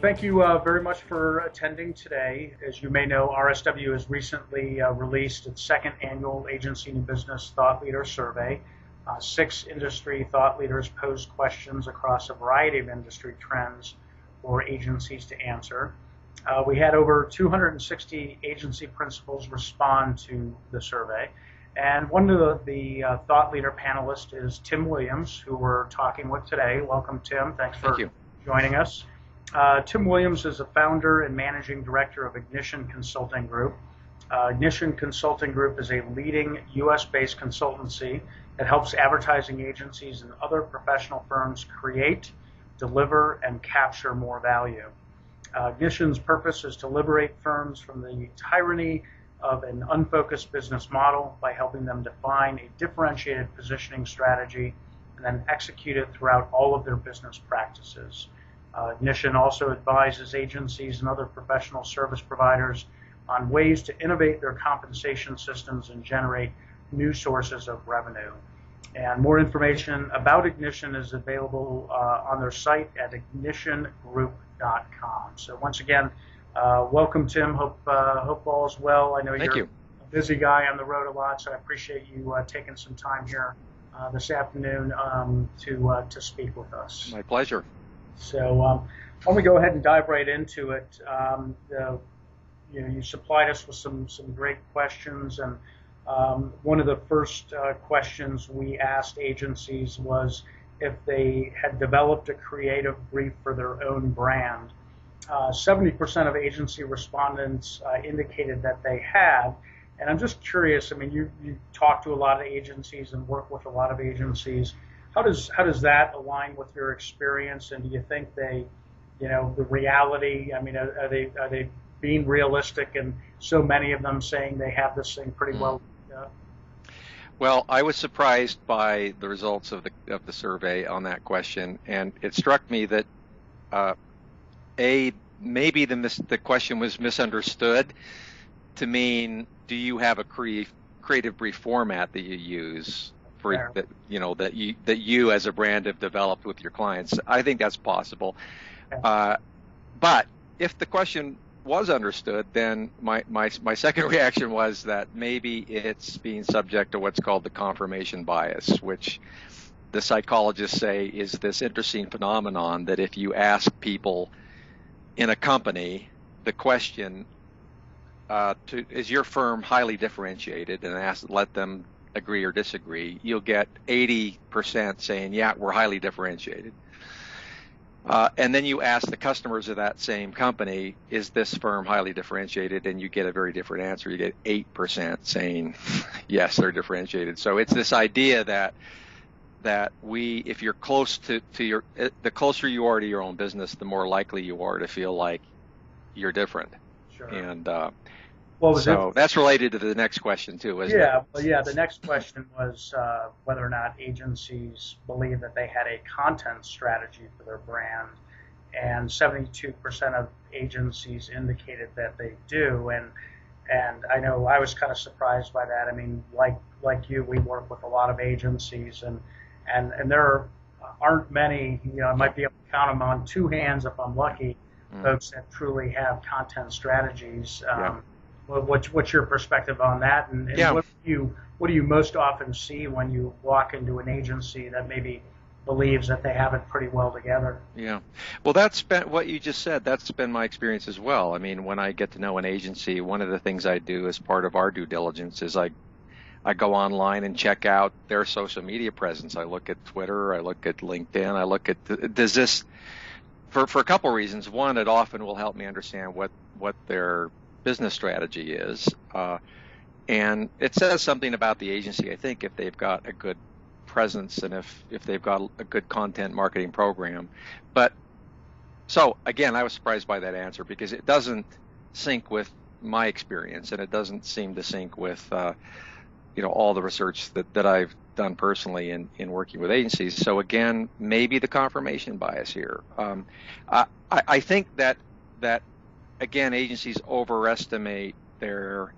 Thank you very much for attending today. As you may know, RSW has recently released its second annual Agency New Business Thought Leader Survey. 6 industry thought leaders posed questions across a variety of industry trends for agencies to answer. We had over 260 agency principals respond to the survey. And one of the thought leader panelists is Tim Williams, who we're talking with today. Welcome, Tim. Thanks for joining us. Tim Williams is the founder and managing director of Ignition Consulting Group. Ignition Consulting Group is a leading U.S.-based consultancy that helps advertising agencies and other professional firms create, deliver, and capture more value. Ignition's purpose is to liberate firms from the tyranny of an unfocused business model by helping them define a differentiated positioning strategy and then execute it throughout all of their business practices. Ignition also advises agencies and other professional service providers on ways to innovate their compensation systems and generate new sources of revenue. And more information about Ignition is available on their site at ignitiongroup.com. So once again, welcome, Tim. Hope all is well. I know you're a busy guy on the road a lot, so I appreciate you taking some time here this afternoon to speak with us. My pleasure. So why don't we go ahead and dive right into it? You supplied us with some great questions, and one of the first questions we asked agencies was if they had developed a creative brief for their own brand. 70% of agency respondents indicated that they had, and I'm just curious. I mean, you talk to a lot of agencies and work with a lot of agencies. How does that align with your experience? And do you think the reality? I mean, are they being realistic? And so many of them saying they have this thing pretty well. Well, I was surprised by the results of the survey on that question, and it struck me that maybe the question was misunderstood to mean, do you have a creative brief format that you use? That you as a brand have developed with your clients. I think that's possible. But if the question was understood, then my second reaction was that maybe it's being subject to what's called the confirmation bias, which the psychologists say is this interesting phenomenon that if you ask people in a company the question, is your firm highly differentiated, and let them agree or disagree, you'll get 80% saying, yeah, we're highly differentiated. And then you ask the customers of that same company, is this firm highly differentiated? And you get a very different answer. You get 8% saying, yes, they're differentiated. So it's this idea that if you're close to the closer you are to your own business, the more likely you are to feel like you're different. Sure. And so that's related to the next question too, isn't it? Well, yeah. The next question was whether or not agencies believe that they had a content strategy for their brand, and 72% of agencies indicated that they do. And I know I was kind of surprised by that. I mean, like you, we work with a lot of agencies, and there aren't many. I might be able to count them on 2 hands if I'm lucky. Folks that truly have content strategies. What's your perspective on that? And what do you most often see when you walk into an agency that maybe believes that they have it pretty well together? Yeah. Well, that's been what you just said. That's been my experience as well. I mean, when I get to know an agency, one of the things I do as part of our due diligence is I go online and check out their social media presence. I look at Twitter, I look at LinkedIn, I look at does this for a couple of reasons. One, it often will help me understand what their business strategy is, and it says something about the agency, I think, if they've got a good presence and if they've got a good content marketing program. But so again, I was surprised by that answer because it doesn't sync with my experience, and it doesn't seem to sync with all the research that I've done personally in working with agencies. So again, maybe the confirmation bias here. I think that again, agencies overestimate their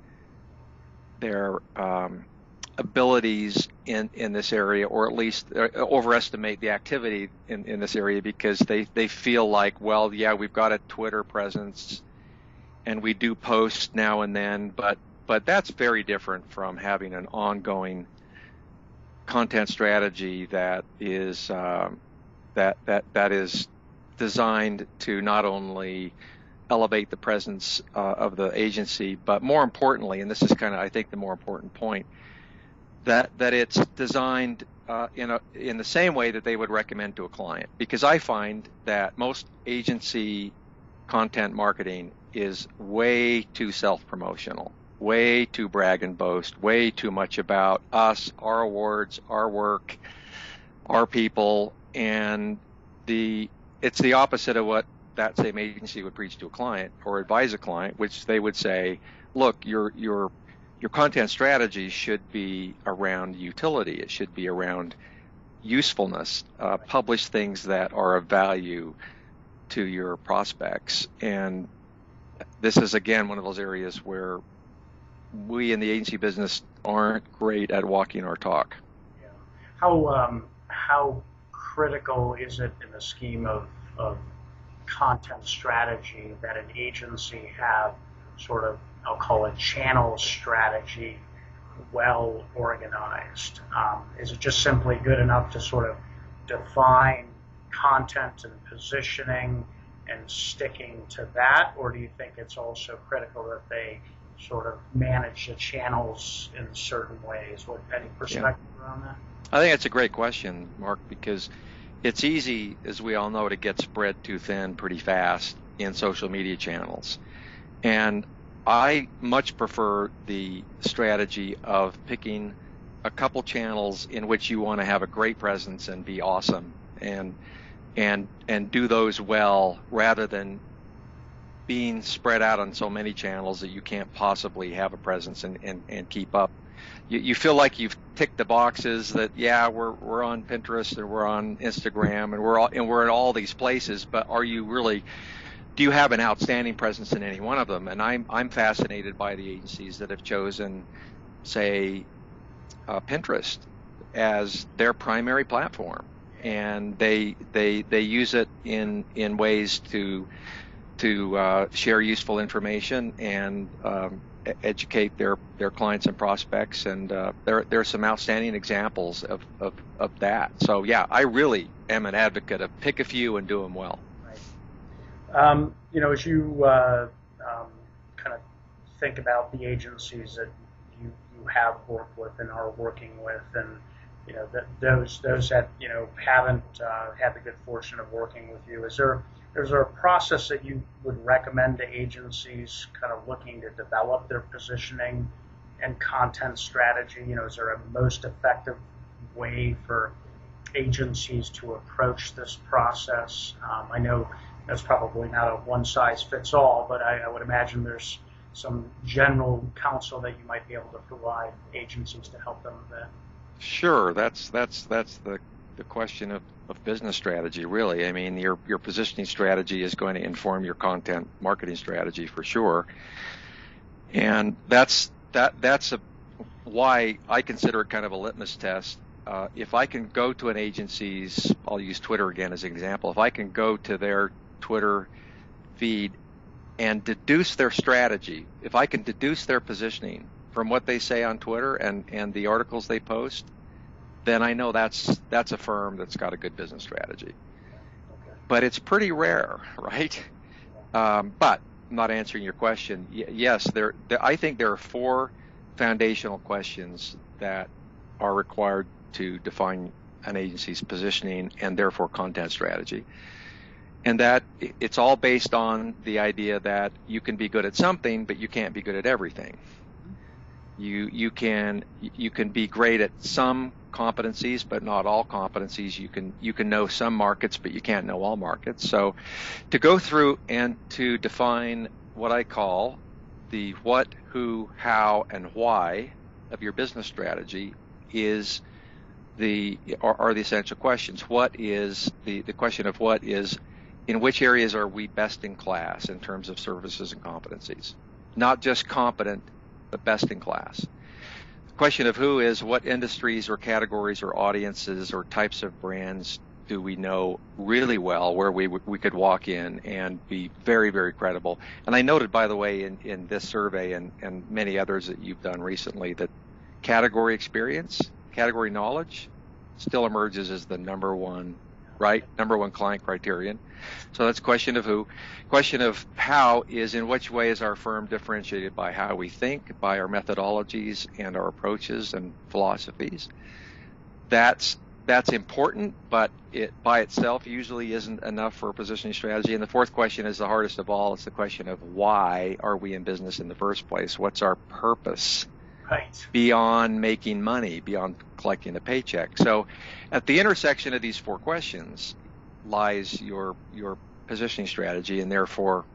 abilities in this area, or at least overestimate the activity in this area, because they feel like, well, yeah, we've got a Twitter presence and we do post now and then, but that's very different from having an ongoing content strategy that is that is designed to not only elevate the presence of the agency, but more importantly, and this is kind of, I think, the more important point, that it's designed in the same way that they would recommend to a client. Because I find that most agency content marketing is way too self-promotional, way too brag and boast, way too much about us, our awards, our work, our people, and it's the opposite of what that same agency would preach to a client or advise a client, which they would say, look, your content strategy should be around utility. It should be around usefulness. Publish things that are of value to your prospects. And this is, again, one of those areas where we in the agency business aren't great at walking our talk. Yeah. How critical is it in the scheme of content strategy that an agency have sort of, I'll call it, channel strategy well organized? Is it just simply good enough to sort of define content and positioning and sticking to that, or do you think it's also critical that they sort of manage the channels in certain ways? What, any perspective around that? I think it's a great question, Mark, because it's easy, as we all know, to get spread too thin pretty fast in social media channels. And I much prefer the strategy of picking a couple channels in which you want to have a great presence and be awesome and do those well, rather than being spread out on so many channels that you can't possibly have a presence and keep up. You feel like you've ticked the boxes that, yeah, we're on Pinterest or we're on Instagram and we're in all these places, but are you really, do you have an outstanding presence in any one of them? And I'm fascinated by the agencies that have chosen, say, Pinterest as their primary platform, and they use it in ways to share useful information and educate their clients and prospects, and there are some outstanding examples of that. So yeah, I really am an advocate of pick a few and do them well. Right. As you kind of think about the agencies that you have worked with and are working with, and those that haven't had the good fortune of working with you, is there a process that you would recommend to agencies kind of looking to develop their positioning and content strategy? Is there a most effective way for agencies to approach this process? I know that's probably not a one-size-fits-all, but I would imagine there's some general counsel that you might be able to provide agencies to help them with that. Sure, that's the question of business strategy, really. I mean, your positioning strategy is going to inform your content marketing strategy for sure, and that's why I consider it kind of a litmus test. If I can go to an agency's, I'll use Twitter again as an example, if I can go to their Twitter feed and deduce their strategy, if I can deduce their positioning from what they say on Twitter and the articles they post, then I know that's a firm that's got a good business strategy. Okay. But it's pretty rare, right? But I'm not answering your question. Yes, I think there are 4 foundational questions that are required to define an agency's positioning and therefore content strategy. And that it's all based on the idea that you can be good at something, but you can't be good at everything. You can be great at some competencies, but not all competencies. You can know some markets, but you can't know all markets. So to go through and to define what I call the what, who, how, and why of your business strategy are the essential questions. What is the question of what is, in which areas are we best in class in terms of services and competencies? Not just competent, but best in class. question of who is what industries or categories or audiences or types of brands do we know really well, where we could walk in and be very, very credible. And I noted, by the way, in this survey and many others that you've done recently, that category experience, category knowledge still emerges as the number one client criterion. So that's question of who. Question of how is, in which way is our firm differentiated by how we think, by our methodologies and our approaches and philosophies. That's important, but it by itself usually isn't enough for a positioning strategy. And the fourth question is the hardest of all. It's the question of why are we in business in the first place? What's our purpose? Right. Beyond making money, beyond collecting a paycheck. So at the intersection of these four questions lies your positioning strategy and therefore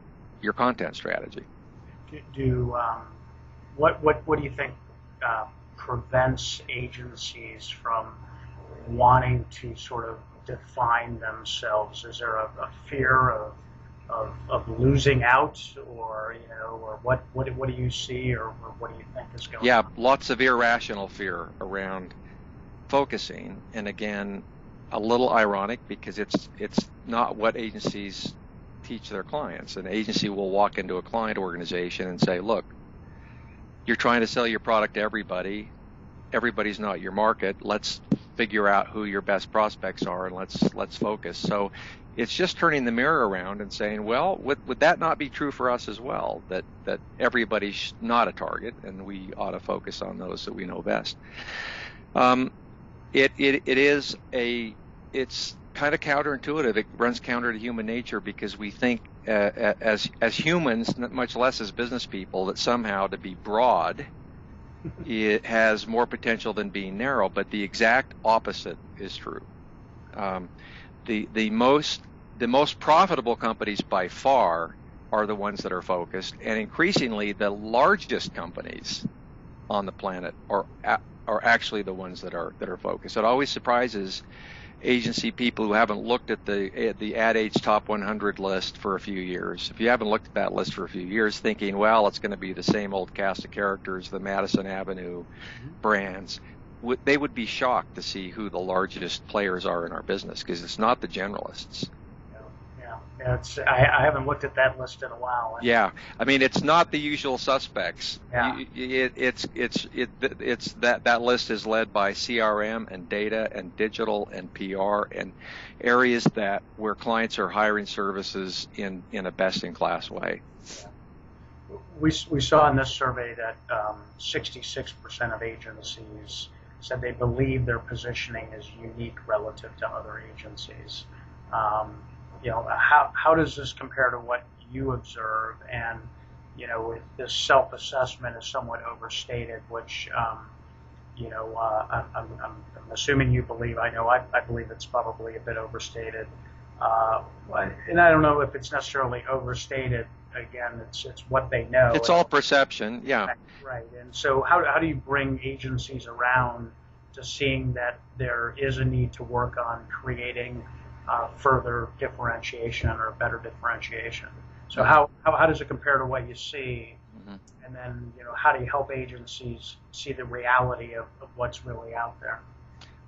your content strategy. What do you think prevents agencies from wanting to sort of define themselves? Is there a fear of losing out, or what do you see, or what do you think is going on? Yeah, lots of irrational fear around focusing, and again, a little ironic because it's not what agencies teach their clients. An agency will walk into a client organization and say, look, you're trying to sell your product to everybody. Everybody's not your market. Let's figure out who your best prospects are and let's focus. So it's just turning the mirror around and saying, well, would that not be true for us as well? That everybody's not a target and we ought to focus on those that we know best. It's kind of counterintuitive. It runs counter to human nature because we think as humans, much less as business people, that somehow to be broad it has more potential than being narrow, but the exact opposite is true. The most profitable companies by far are the ones that are focused, and increasingly the largest companies on the planet are actually the ones that are focused. It always surprises agency people who haven't looked at the Ad Age Top 100 list for a few years. If you haven't looked at that list for a few years, thinking, well, it's going to be the same old cast of characters, the Madison Avenue brands, they would be shocked to see who the largest players are in our business, because it's not the generalists. Yeah, I haven't looked at that list in a while. Yeah, I mean, it's not the usual suspects. Yeah. It's that list is led by CRM and data and digital and PR and areas where clients are hiring services in a best-in-class way. Yeah. We saw in this survey that 66% of agencies said they believe their positioning is unique relative to other agencies. How does this compare to what you observe? And if this self-assessment is somewhat overstated, which I'm assuming you believe. I believe it's probably a bit overstated, and I don't know if it's necessarily overstated. Again, it's what they know. It's all perception, yeah. Right. And so how do you bring agencies around to seeing that there is a need to work on creating further differentiation or better differentiation? So how does it compare to what you see? Mm-hmm. And then how do you help agencies see the reality of what's really out there?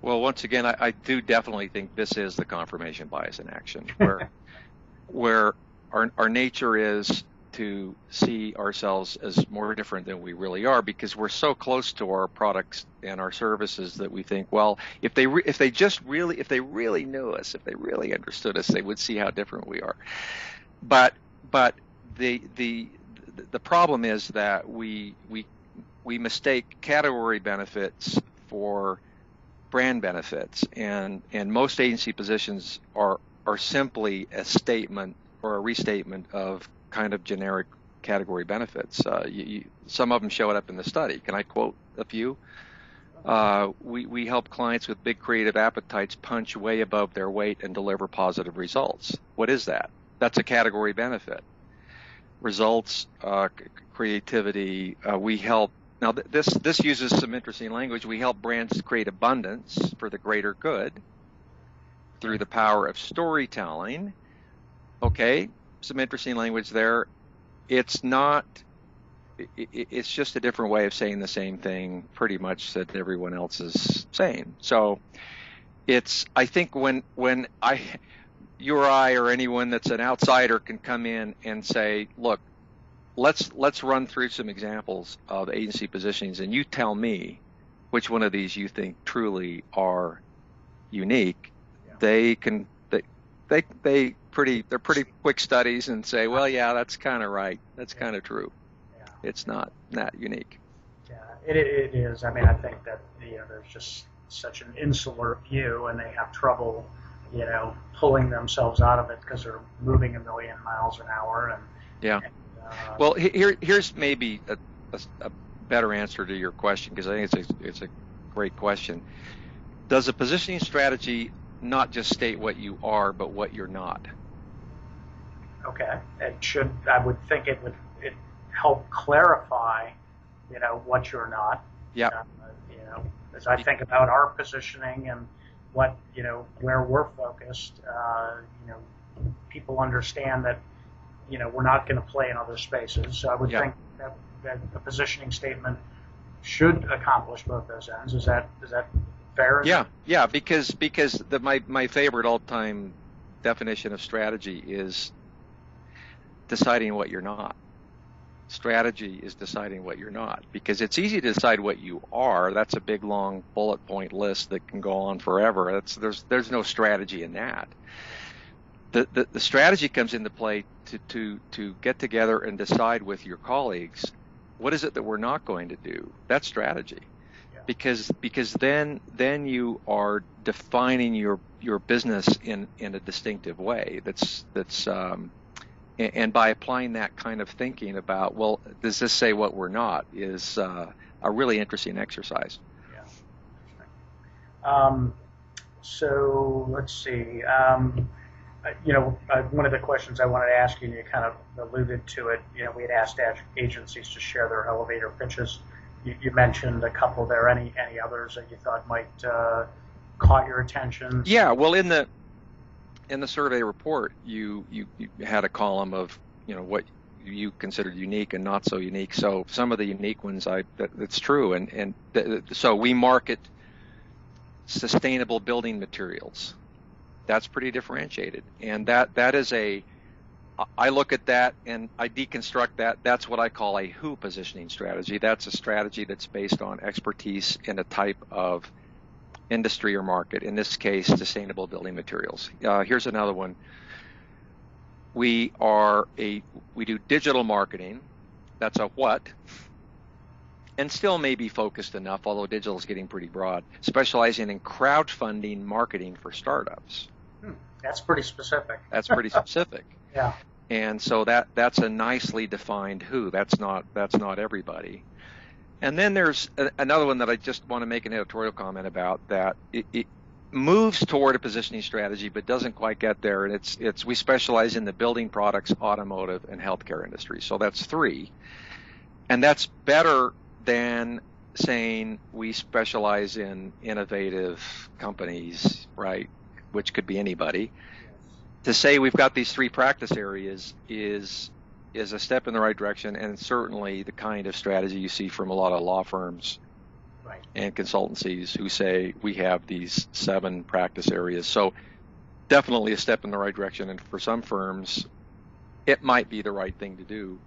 Well, once again, I do definitely think this is the confirmation bias in action, where our nature is to see ourselves as more different than we really are, because we're so close to our products and our services that we think, well, if they really knew us, if they really understood us, they would see how different we are. But the problem is that we mistake category benefits for brand benefits, and most agency positions are simply a statement or a restatement of kind of generic category benefits. Some of them show it up in the study. Can I quote a few? We help clients with big creative appetites punch way above their weight and deliver positive results. What is that? That's a category benefit. Results, creativity. We help. Now this uses some interesting language. We help brands create abundance for the greater good through the power of storytelling. Okay. Some interesting language there. It's not it's just a different way of saying the same thing pretty much that everyone else is saying. So I think when you or I or anyone that's an outsider can come in and say, look, let's run through some examples of agency positionings, and you tell me which one of these you think truly are unique. Yeah. They're pretty quick studies and say, well, yeah, that's kind of right. That's kind of true. Yeah. It's not that unique. Yeah, it is. I mean, I think that there's just such an insular view, and they have trouble, pulling themselves out of it because they're moving a million miles an hour. And yeah. Well, here's maybe a better answer to your question, because I think it's a great question. Does a positioning strategy not just state what you are, but what you're not? Okay, it should. I would think it help clarify, what you're not. Yeah. As I think about our positioning and what where we're focused, people understand that we're not going to play in other spaces. So I would think that the positioning statement should accomplish both those ends. Is that fair? Yeah, because my favorite all-time definition of strategy is deciding what you're not. Strategy is deciding what you're not, because it's easy to decide what you are. That's a big, long bullet point list that can go on forever. There's no strategy in that. The strategy comes into play to get together and decide with your colleagues, what is it that we're not going to do? That's strategy. Yeah. Because then you are defining your business in a distinctive way. And by applying that kind of thinking about, well, does this say what we're not, is a really interesting exercise. Yeah. So let's see. One of the questions I wanted to ask you, and you kind of alluded to it, we had asked agencies to share their elevator pitches. You mentioned a couple there. Any others that you thought might caught your attention? Yeah, well, in the survey report, you had a column of what you considered unique and not so unique. So some of the unique ones, that's true, so we market sustainable building materials. That's pretty differentiated, and that is I look at that and I deconstruct that. That's what I call a who positioning strategy. That's a strategy that's based on expertise in a type of industry or market, in this case, sustainable building materials. Here's another one. We do digital marketing. That's a what, and still may be focused enough, although digital is getting pretty broad, specializing in crowdfunding marketing for startups. That's pretty specific. That's pretty specific. Yeah. And so that's a nicely defined who. That's not everybody. And then there's another one that I just want to make an editorial comment about, that it moves toward a positioning strategy but doesn't quite get there, and it's we specialize in the building products, automotive, and healthcare industry. So that's 3. And that's better than saying we specialize in innovative companies, right, which could be anybody. To say we've got these 3 practice areas is a step in the right direction, and certainly the kind of strategy you see from a lot of law firms and consultancies who say we have these 7 practice areas. So definitely a step in the right direction, and for some firms it might be the right thing to do.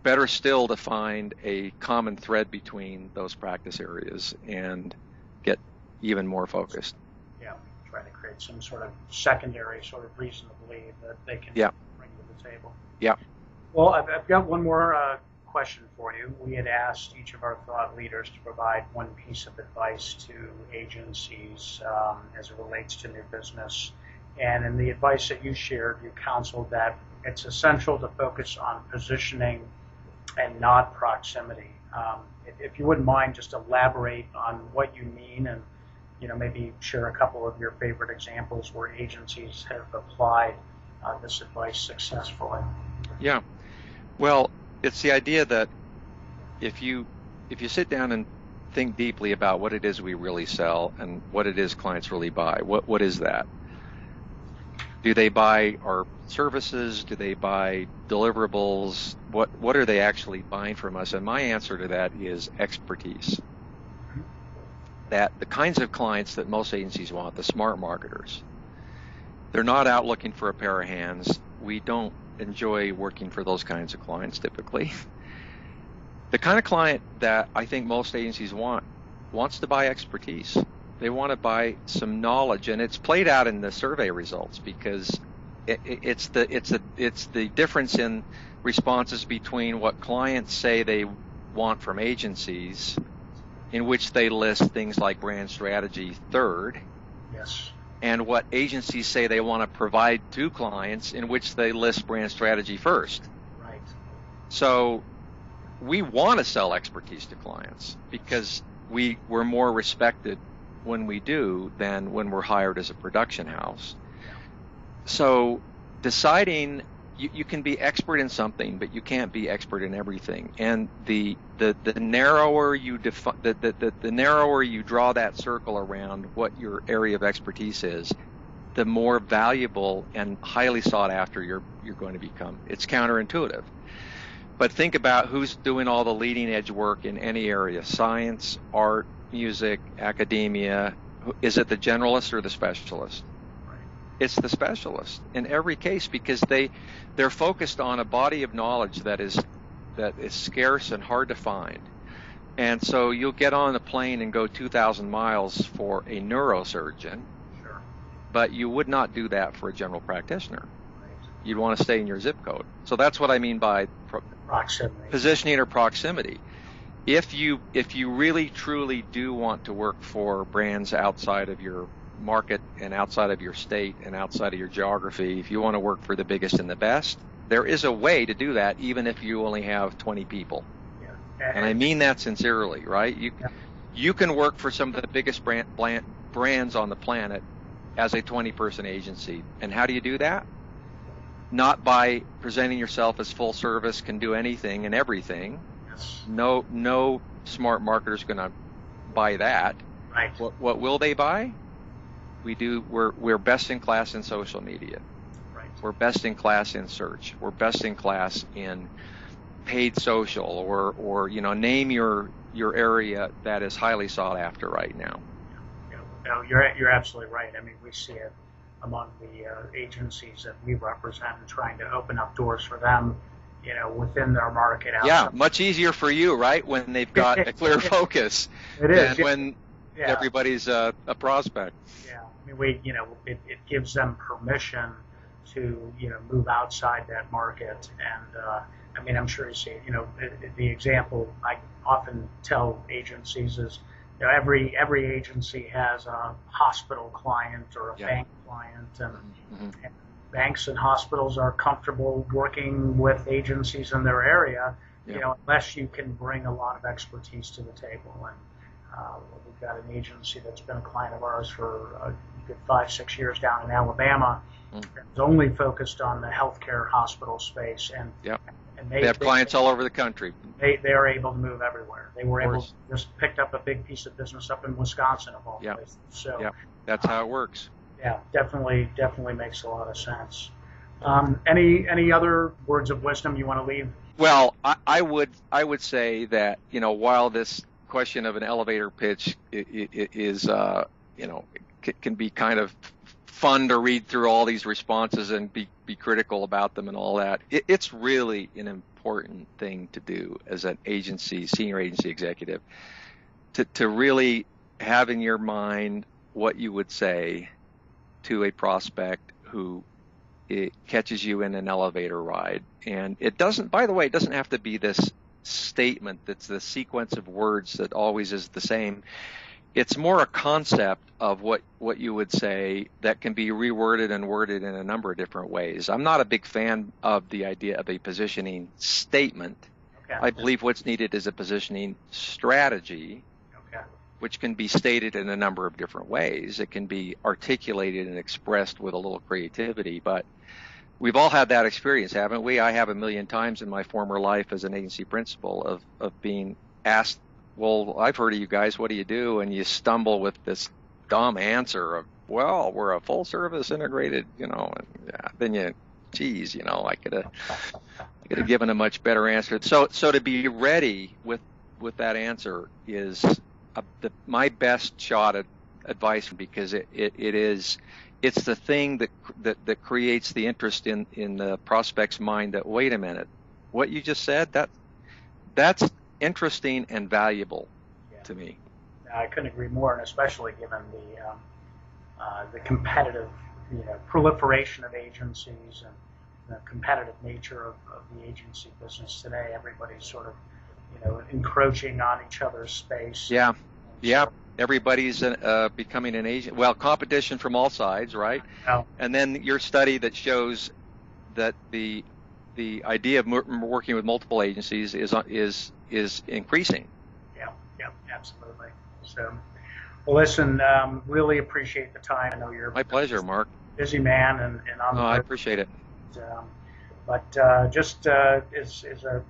Better still to find a common thread between those practice areas and get even more focused. Yeah, trying to create some sort of secondary sort of reason to believe that they can bring to the table. Yeah. Well, I've got one more question for you. We had asked each of our thought leaders to provide one piece of advice to agencies as it relates to new business. And in the advice that you shared, you counseled that it's essential to focus on positioning and not proximity. If you wouldn't mind, just elaborate on what you mean, and maybe share a couple of your favorite examples where agencies have applied this advice successfully. Yeah. Well, it's the idea that if you sit down and think deeply about what it is we really sell and what it is clients really buy, what is that? Do they buy our services? Do they buy deliverables? What are they actually buying from us? And my answer to that is expertise. That the kinds of clients that most agencies want, the smart marketers, they're not out looking for a pair of hands. We don't enjoy working for those kinds of clients typically. The kind of client that I think most agencies wants to buy expertise. They want to buy some knowledge, and it's played out in the survey results because it's the difference in responses between what clients say they want from agencies, in which they list things like brand strategy third. Yes. And what agencies say they want to provide to clients, in which they list brand strategy first. Right. So we want to sell expertise to clients because we're more respected when we do than when we're hired as a production house. So deciding you can be expert in something, but you can't be expert in everything. And the narrower you the narrower you draw that circle around what your area of expertise is, the more valuable and highly sought after you're going to become. It's counterintuitive. But think about who's doing all the leading edge work in any area: science, art, music, academia. Is it the generalist or the specialist? It's the specialist in every case, because they're focused on a body of knowledge that is scarce and hard to find. And so you'll get on a plane and go 2,000 miles for a neurosurgeon, Sure. but you would not do that for a general practitioner. You'd want to stay in your zip code. So that's what I mean by Proximity. Positioning or proximity. If you really truly do want to work for brands outside of your market and outside of your state and outside of your geography, if you want to work for the biggest and the best, there is a way to do that, even if you only have 20 people. Yeah. And I mean that sincerely, right? You can work for some of the biggest brands on the planet as a 20-person agency. And how do you do that? Not by presenting yourself as full service, can do anything and everything. Yes. No smart marketer is going to buy that. Right. What will they buy? We're best in class in social media. Right. We're best in class in search. We're best in class in paid social, or name your area that is highly sought after right now. No, you're absolutely right. I mean, we see it among the agencies that we represent, and trying to open up doors for them, within their market. Yeah, much easier for you, right, when they've got a clear focus than when everybody's a prospect. Yeah, I mean, it gives them permission to, move outside that market. And I mean, I'm sure you see, the example I often tell agencies is, every agency has a hospital client or a bank client, and banks and hospitals are comfortable working with agencies in their area, unless you can bring a lot of expertise to the table. And we've got an agency that's been a client of ours for a good 5-6 years down in Alabama. It's only focused on the healthcare hospital space, and they have clients all over the country. They are able to move everywhere. They were able to just picked up a big piece of business up in Wisconsin of all places. So that's how it works. Yeah, definitely makes a lot of sense. Any other words of wisdom you want to leave? Well, I would say that, while this question of an elevator pitch is can be kind of fun to read through all these responses and be critical about them and all that, it's really an important thing to do as an senior agency executive, to really have in your mind what you would say to a prospect who catches you in an elevator ride. And it doesn't have to be this statement that's the sequence of words that always is the same. It's more a concept of what you would say that can be reworded and worded in a number of different ways. I'm not a big fan of the idea of a positioning statement. Okay. I believe what's needed is a positioning strategy, which can be stated in a number of different ways. It can be articulated and expressed with a little creativity, but we've all had that experience, haven't we? I have 1 million times in my former life as an agency principal of being asked, well, I've heard of you guys, what do you do? And you stumble with this dumb answer of, well, we're a full service integrated, and then geez, I could have given a much better answer. So to be ready with that answer is my best shot at advice, because it's the thing that creates the interest in the prospect's mind that, wait a minute, what you just said, that's interesting and valuable to me. I couldn't agree more, and especially given the competitive proliferation of agencies and the competitive nature of the agency business today. Everybody's sort of encroaching on each other's space. Yeah. Everybody's becoming an agent. Well, competition from all sides, right? Oh. And then your study that shows that the idea of working with multiple agencies is increasing. Yeah, absolutely. So, well, listen, really appreciate the time. I know you're my pleasure, Mark. Busy man, and on the I appreciate it. But just as a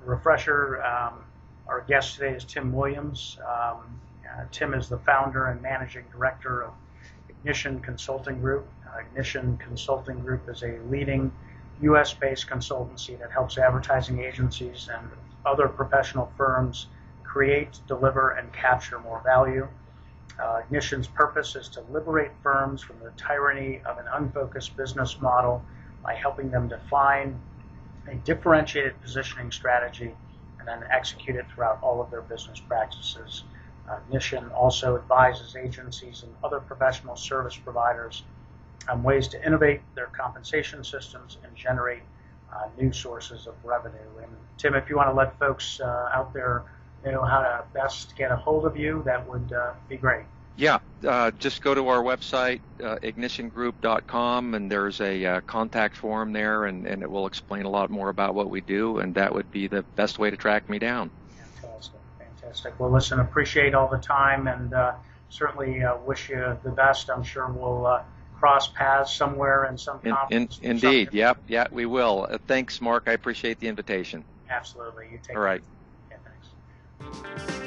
refresher, our guest today is Tim Williams. Tim is the founder and managing director of Ignition Consulting Group. Ignition Consulting Group is a leading U.S.-based consultancy that helps advertising agencies and other professional firms create, deliver, and capture more value. Ignition's purpose is to liberate firms from the tyranny of an unfocused business model by helping them define a differentiated positioning strategy and then execute it throughout all of their business practices. Ignition also advises agencies and other professional service providers on ways to innovate their compensation systems and generate new sources of revenue. And Tim, if you want to let folks out there know how to best get a hold of you, that would be great. Yeah, just go to our website, ignitiongroup.com, and there's a contact form there, and it will explain a lot more about what we do, and that would be the best way to track me down. Fantastic. Well, listen, appreciate all the time, and certainly wish you the best. I'm sure we'll cross paths somewhere in some conference. Indeed, yeah, we will. Thanks, Mark. I appreciate the invitation. Absolutely. You take care. All right. Yeah, thanks.